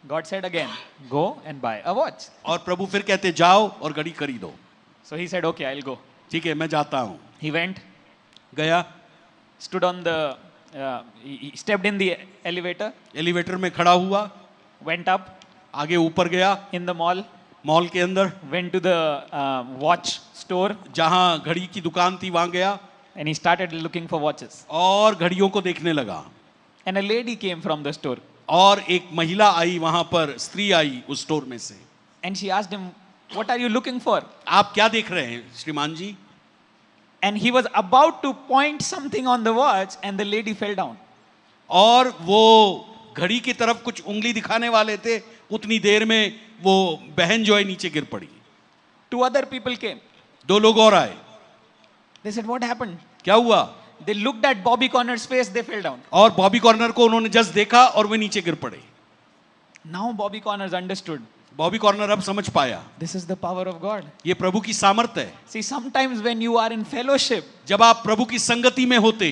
God said again, go and buy a watch. और प्रभु फिर कहते जाओ और घड़ी खरीदो। So he said, okay, I'll go. ठीक है मैं जाता हूं। He went, गया, stood on the, he stepped in the elevator, elevator में खड़ा हुआ, went up आगे ऊपर गया, in the mall, मॉल के अंदर went to the watch store, जहां घड़ी की दुकान थी वहां गया and he started looking for watches. और घड़ियों को देखने लगा। And a lady came from the store, और एक महिला आई वहां पर, स्त्री आई उस स्टोर में से। and she asked him, what are you looking for? आप क्या देख रहे हैं श्रीमान जी? And he was about to point something on the watch, and the lady fell down. और वो घड़ी की तरफ कुछ उंगली दिखाने वाले थे, उतनी देर में वो बहन जो है नीचे गिर पड़ी। 2 other people came. दो लोग और आए। They said, what happened? क्या हुआ? They looked at Bobby Connor's face, they fell down. और बॉबी कॉर्नर को उन्होंने जस्ट देखा और वे नीचे गिर पड़े। Now Bobby Connors understood. Bobby corner अब समझ पाया, This is the power of God. ये प्रभु की सामर्थ है। See, sometimes when you are in fellowship, जब आप प्रभु की संगति में होते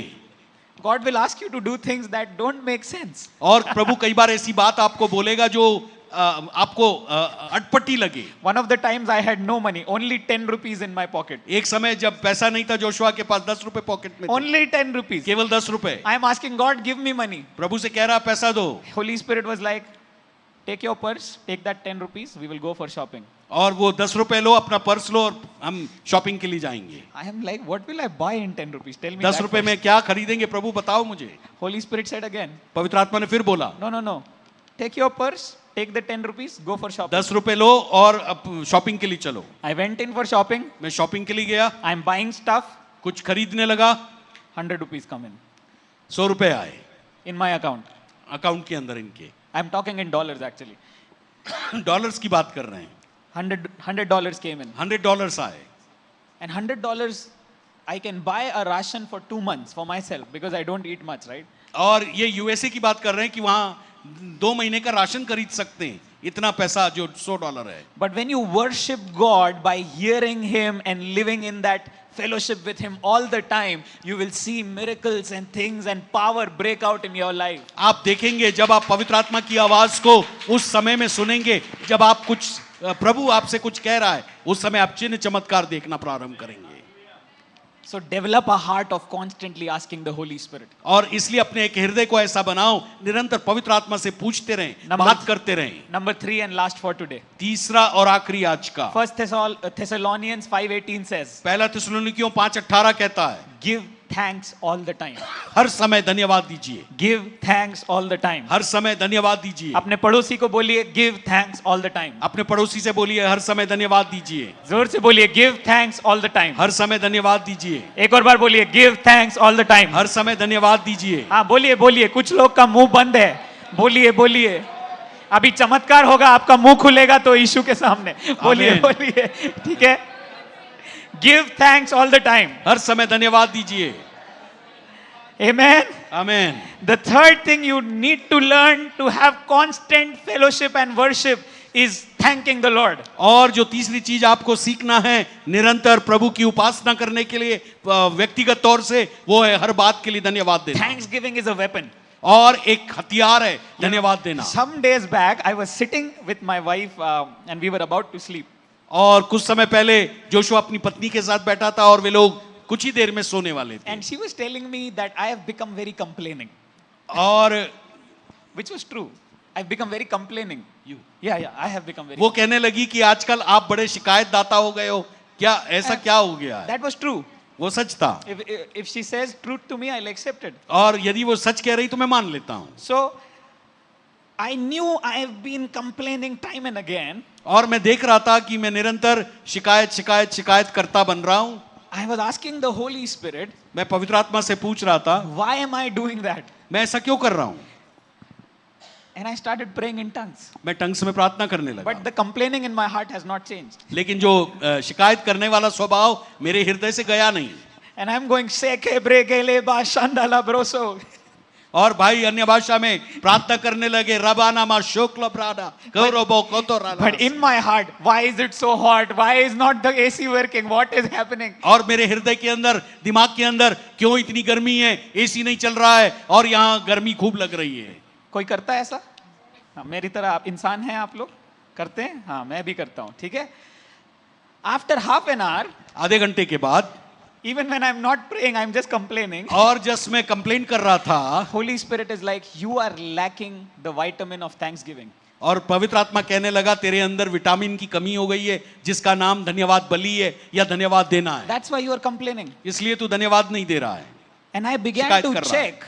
God will ask you to do things that don't make sense. और प्रभु कई बार ऐसी बात आपको बोलेगा जो आपको अटपटी लगे। One of the times I had no money, only 10 rupees in my pocket. एक समय जब पैसा नहीं था जोशुआ के पास, 10 रुपए पॉकेट में थे, Only 10 rupees. केवल 10 रुपए। I am asking God, give me money. प्रभु से कह रहा पैसा दो, Holy Spirit was like, take your purse, take that 10 rupees, we will go for shopping. और वो 10 रुपए लो, अपना पर्स लो और हम शॉपिंग के लिए जाएंगे। I am like, what will I buy in 10 rupees? Tell me 10 that रुपए first. में क्या खरीदेंगे प्रभु बताओ मुझे। Holy Spirit said again, पवित्र आत्मा ने फिर बोला, no, no, no. Take your purse, take the 10 rupees, go for shopping. 10 रुपए लो और अब शॉपिंग के लिए चलो। I went in for shopping. मैं शॉपिंग के लिए गया, I am buying stuff. कुछ खरीदने लगा, 100 rupees come in 100 रुपए आए in my account. अकाउंट के अंदर इनके। I am talking in dollars actually. Dollars की बात कर रहे हैं। $100 came in. $100 आए And $100 I can buy a ration for 2 months for myself because I don't eat much, right? और ये यूएसए की बात कर रहे हैं कि वहां 2 महीने का राशन खरीद सकते हैं, इतना पैसा जो $100 है। But when you worship God by hearing Him and living in that fellowship with Him all the time, you will see miracles and things and power break out in your life. आप देखेंगे जब आप पवित्र आत्मा की आवाज को उस समय में सुनेंगे, जब आप कुछ प्रभु आपसे कुछ कह रहा है, उस समय आप चिन्ह चमत्कार देखना प्रारंभ करेंगे। So develop a heart of constantly asking the Holy Spirit. और इसलिए अपने एक हृदय को ऐसा बनाओ, निरंतर पवित्र आत्मा से पूछते रहें, बात करते रहें। Number 3 and last for today. तीसरा और आखिरी आज का, 1 Thessalonians 5:18 says, पहला थिस्सलुनीकियों 5:18 कहता है, give thanks all the time. हर समय धन्यवाद दीजिए। Give thanks all the time. हर समय धन्यवाद दीजिए। अपने पड़ोसी को बोलिए give thanks all the time. अपने पड़ोसी से बोलिए हर समय धन्यवाद दीजिए। जोर से बोलिए give thanks all the time. हर समय धन्यवाद दीजिए। एक और बार बोलिए give thanks all the time. हर समय धन्यवाद दीजिए। हाँ बोलिए बोलिए, कुछ लोग का मुंह बंद है, बोलिए बोलिए, अभी चमत्कार होगा, आपका मुंह खुलेगा तो यीशु के सामने बोलिए आमीन। बोलिए, ठीक है? Give thanks all the time. हर समय धन्यवाद दीजिए। Amen. आमीन। The third thing you need to learn to have constant fellowship and worship is thanking the Lord. और जो तीसरी चीज आपको सीखना है निरंतर प्रभु की उपासना करने के लिए व्यक्तिगत तौर से, वो है हर बात के लिए धन्यवाद देना। Thanksgiving is a weapon. और एक हथियार है धन्यवाद देना। Some days back I was sitting with my wife and we were about to sleep. और कुछ समय पहले जोशुआ अपनी पत्नी के साथ बैठा था और वे लोग कुछ ही देर में सोने वाले थे। And she was telling me that I have become very complaining. और Which was true. I've become very complaining. You. Yeah, I have become very. वो कहने लगी कि आजकल आप बड़े शिकायत दाता हो गए हो, क्या ऐसा क्या हो गया है? That was true. वो सच था। If she says truth to me, I'll accept it. और यदि वो सच कह रही तो मैं मान लेता हूँ। So I knew I have been complaining time and again. और मैं देख रहा था कि मैं निरंतर शिकायत करता बन रहा हूँ। I was asking the Holy Spirit, मैं पवित्र आत्मा से पूछ रहा था, why am I doing that? मैं ऐसा क्यों कर रहा हूँ? And I started praying in tongues. मैं टंग्स में प्रार्थना करने लगा। But the complaining in my heart has not changed. लेकिन जो शिकायत करने वाला स्वभाव मेरे हृदय से गया नहीं। And I'm going seke bregele ba shandala broso. और भाई अन्य भाषा में प्रार्थना करने लगे, रबाना मा शोक्ल Prada गौरवो कोतोराला। But in my heart, why is it so hot? Why is not the AC working? What is happening? और मेरे हृदय के अंदर, दिमाग के अंदर क्यों इतनी गर्मी है? एसी नहीं चल रहा है और यहाँ गर्मी खूब लग रही है। कोई करता है ऐसा? हाँ, मेरी तरह आप इंसान हैं, आप लोग करते हैं? हाँ, मैं भी करता हूँ, ठीक है? After half an hour, आधे घंटे के बाद, even when I'm not praying, I'm just complaining. और जस्ट मैं कंप्लेन कर रहा था, Holy Spirit is like, you are lacking the vitamin of thanksgiving. और पवित्र आत्मा कहने लगा, तेरे अंदर विटामिन की कमी हो गई है, जिसका नाम धन्यवाद बलि है या धन्यवाद देना है। That's why you are complaining. इसलिए तू धन्यवाद नहीं दे रहा है। And I began शिकायत to कर रहा है। check.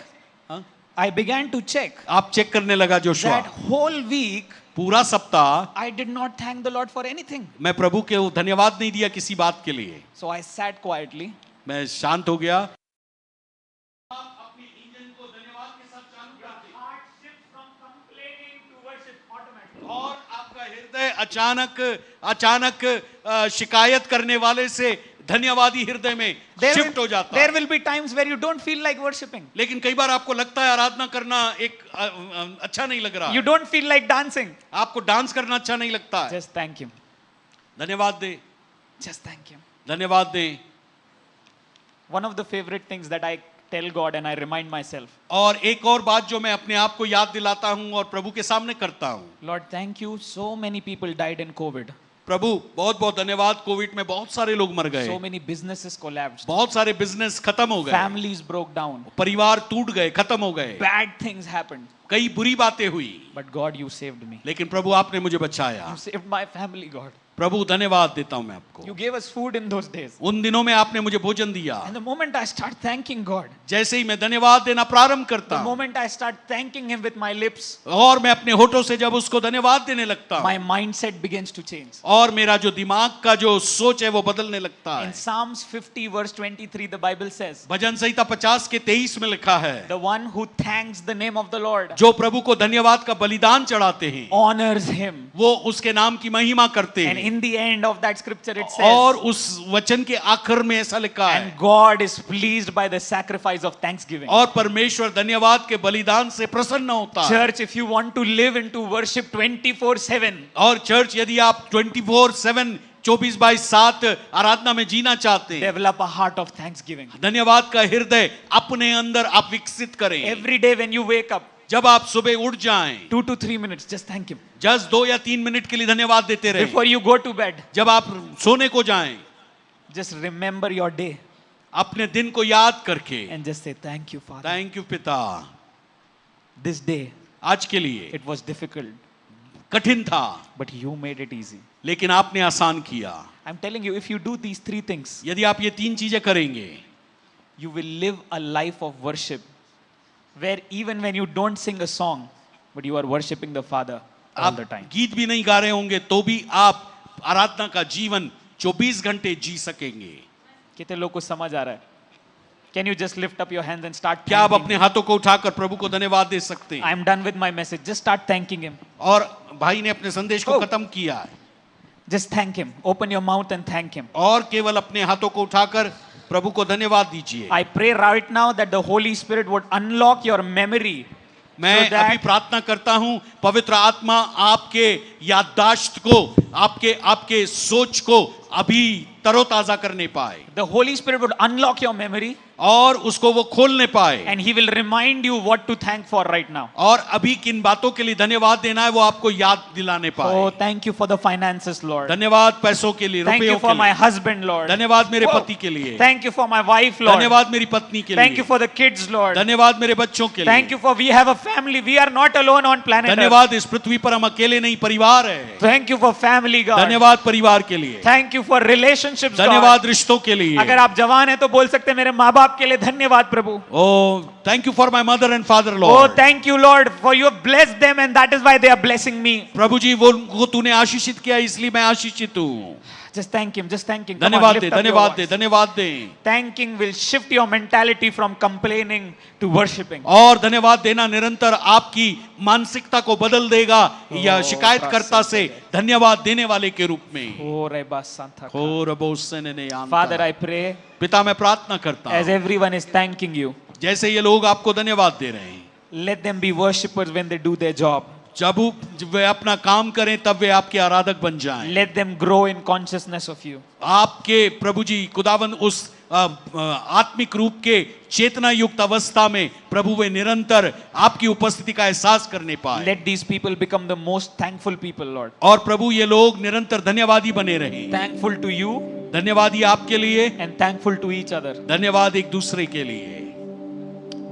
हाँ? I began to check आप चेक करने लगा जोशुआ, that whole week पूरा सप्ताह I did not thank the Lord for anything. मैं प्रभु के धन्यवाद नहीं दिया किसी बात के लिए। So I sat quietly. मैं शांत हो गया। और आपका हृदय अचानक शिकायत करने वाले से धन्यवादी हृदय में शिफ्ट हो जाता है। There will be times where you don't feel like worshiping. लेकिन कई बार आपको लगता है आराधना करना एक अच्छा नहीं लग रहा You है। don't feel like dancing. आपको डांस करना अच्छा नहीं लगता है। Just thank Him. धन्यवाद दे, Just thank Him. धन्यवाद दे। One of the favorite things that I tell God and I remind myself, और एक और बात जो मैं अपने आप को याद दिलाता हूं और प्रभु के सामने करता हूं, Lord, thank you. So many people died in COVID. प्रभु बहुत बहुत धन्यवाद, कोविड में बहुत सारे लोग मर गए, So many businesses collapsed. बहुत सारे बिजनेस खत्म हो गए, Families broke down. परिवार टूट गए, खत्म हो गए, Bad things happened. कई बुरी बातें हुई, But God, you saved me. लेकिन प्रभु आपने मुझे बचाया। You saved my family, God. प्रभु धन्यवाद देता हूं मैं आपको। You gave us food in those days. उन दिनों में आपने मुझे भोजन दिया। And the moment I start thanking God, जैसे ही मैं धन्यवाद देना प्रारंभ करता the हूं, moment I start thanking Him with my lips, और मैं अपने होठों से जब उसको धन्यवाद देने लगता हूं, my mindset begins to change. और मेरा जो दिमाग का जो सोच है वो बदलने लगता है। In Psalms 50 verse 23, the Bible says, भजन संहिता 50 के 23 में लिखा है, the one who thanks the name of the Lord जो प्रभु को धन्यवाद का बलिदान चढ़ाते हैं, honors Him. वो उसके नाम की महिमा करते And हैं। in the end of that scripture it और says, उस वचन के आखिर में ऐसा लिखा है, and God is pleased by the sacrifice of thanksgiving. और परमेश्वर धन्यवाद के बलिदान से प्रसन्न होता है। Church, if you want to live into worship 24/7, और चर्च, यदि आप 24/7 24/7 आराधना में जीना चाहते हैं, develop a heart of thanksgiving. धन्यवाद का हृदय अपने अंदर आप विकसित करें। Every day when you wake up, जब आप सुबह उठ जाएं, 2 to 3 minutes, just thank Him. Just 2 या 3 मिनट के लिए धन्यवाद देते रहे। Before you go to bed, जब आप सोने को जाएं, just remember your day अपने दिन को याद करके and just say, thank you, Father. Thank you पिता, This day, आज के लिए it was difficult, कठिन था but you made it easy. लेकिन आपने आसान किया। I'm telling you, if you do these 3 things, यदि आप ये 3 चीजें करेंगे, you will live a life of worship where even when you don't sing a song, but you are worshiping the Father all आप the time. गीत भी नहीं गा रहे होंगे तो भी आप आराधना का जीवन 24 घंटे जी सकेंगे। कितने लोग को समझ आ रहा है? Can you just lift up your hands and start क्या आप thanking अपने Him? हाथों को उठाकर प्रभु को धन्यवाद दे सकते हैं? I'm done with my message. Just start thanking Him. और भाई ने अपने संदेश को Oh. खत्म किया है, Just thank Him. Open your mouth and thank Him. और केवल अपने हाथों को उठाकर प्रभु को धन्यवाद दीजिए। I pray right now that the Holy Spirit would unlock your memory. मैं so that अभी प्रार्थना करता हूं, पवित्र आत्मा आपके याददाश्त को, आपके सोच को अभी तरोताजा करने पाए। the Holy Spirit would unlock your memory और उसको वो खोलने पाए, And He will remind you what to thank for right now. और अभी किन बातों के लिए धन्यवाद देना है वो आपको याद दिलाने पाए। Oh, thank you for the finances, Lord. धन्यवाद पैसों के लिए, Thank रुपयों you के for my लिए, husband, Lord. धन्यवाद मेरे Whoa. पति के लिए, Thank you for my wife, Lord. धन्यवाद मेरी पत्नी के Thank you लिए, for the kids, Lord. धन्यवाद मेरे बच्चों के Thank लिए, you for we have a family. We are not alone on planet Earth. धन्यवाद इस पृथ्वी पर हम अकेले नहीं, परिवार है। Thank you for family, God. धन्यवाद परिवार के लिए, Thank you for relationships, God. धन्यवाद रिश्तों के लिए। अगर आप जवान हैं तो बोल सकते हैं मेरे माँ बाप के लिए धन्यवाद प्रभु। Oh, thank you for my mother and father, Oh, Lord. thank you, Lord, for you have blessed them and that is why they are blessing me. प्रभु जी वो तूने आशीषित किया इसलिए मैं आशीषित हूँ। Just thank Him, just thank Him. Come on, धन्यवाद दे, lift up your धन्यवाद दे, voice. धन्यवाद दे। Thanking will shift your mentality from complaining to worshiping. और धन्यवाद देना निरंतर आपकी मानसिकता को बदल देगा या शिकायतकर्ता से धन्यवाद देने वाले के रूप में। Oh, Reba Santa. हो रबो उसने ने आंता। Father, I pray पिता मैं प्रार्थना करता as हूँ, everyone is thanking you, जैसे ये लोग आपको धन्यवाद दे रहे हैं, let them be worshippers when they do their job. जब वे अपना काम करें तब वे आपके आराधक बन जाएं। Let them grow in consciousness of you. आपके प्रभु जी खुदावन उस आत्मिक रूप के चेतना युक्त अवस्था में प्रभु वे निरंतर आपकी उपस्थिति का एहसास करने पाए। Let these people become the most thankful people, Lord. और प्रभु ये लोग निरंतर धन्यवादी बने रहे, Thankful to you धन्यवादी आपके लिए, and thankful to each other. धन्यवाद एक दूसरे के लिए।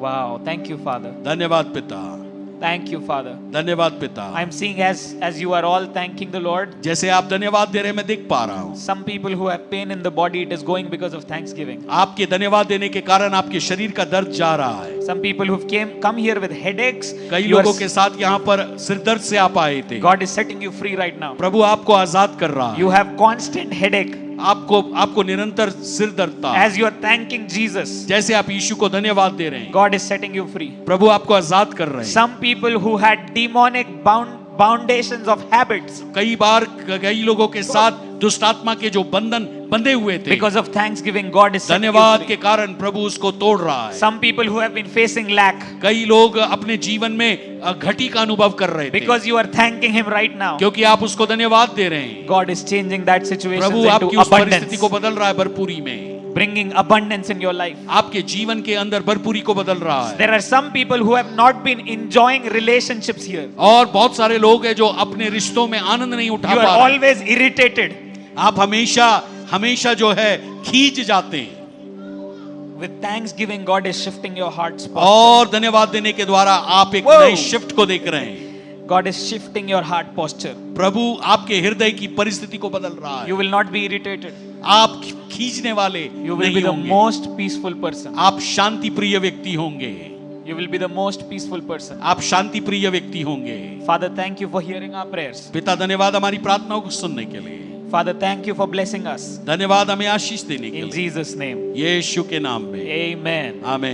Wow, thank you, Father. धन्यवाद पिता, Thank you, Father. धन्यवाद पिता। I'm seeing as you are all thanking the Lord, जैसे आप धन्यवाद दे रहे हैं मैं देख पा रहा हूँ, some people who have pain in the body, it is going because of thanksgiving. आपके धन्यवाद देने के कारण आपके शरीर का दर्द जा रहा है। Some people who've come here with headaches, कई you are- लोगों के साथ यहाँ पर सिर दर्द से आप आए थे, God is setting you free right now. प्रभु आपको आजाद कर रहा है। You have constant headache आपको निरंतर सिर दर्द था, as you are thanking Jesus. जैसे आप यीशु को धन्यवाद दे रहे हैं, God is setting you free. प्रभु आपको आजाद कर रहे हैं। Some people who had demonic foundations of habits, कई बार कई लोगों के साथ दुष्ट आत्मा के जो बंधन बंधे हुए थे, because of thanksgiving, God is setting you धन्यवाद free. के कारण प्रभु उसको तोड़ रहा है। Some people who have been facing lack, कई लोग अपने जीवन में घटी का अनुभव कर रहे थे, because you are thanking Him right now, क्योंकि आप उसको धन्यवाद दे रहे हैं। God is changing that situation Prabhu into आपकी उस परिस्थिति abundance, को बदल रहा है भरपूरी में, bringing abundance in your life. आपके जीवन के अंदर भरपूरी को बदल रहा है। There are some people who have not been enjoying relationships here. और बहुत सारे लोग हैं जो अपने रिश्तों में आनंद नहीं उठा You पा are रहे। always irritated. आप हमेशा जो है खींच जाते हैं। With thanksgiving, God is shifting your heart's posture. और धन्यवाद देने के द्वारा आप एक Whoa. नए शिफ्ट को देख रहे हैं। God is shifting your heart posture. प्रभु आपके हृदय की परिस्थिति को बदल रहा है। You will not be irritated. आप खींचने वाले You will नहीं be the होंगे। most peaceful person. आप शांति प्रिय व्यक्ति होंगे। You will be the most peaceful person. आप शांति प्रिय व्यक्ति होंगे। Father, thank you for hearing our prayers. पिता धन्यवाद हमारी प्रार्थनाओं को सुनने के लिए। Father, thank you for blessing us. धन्यवाद हमें आशीष देने के In लिए। Jesus' name. यीशु के नाम में Amen. आमीन।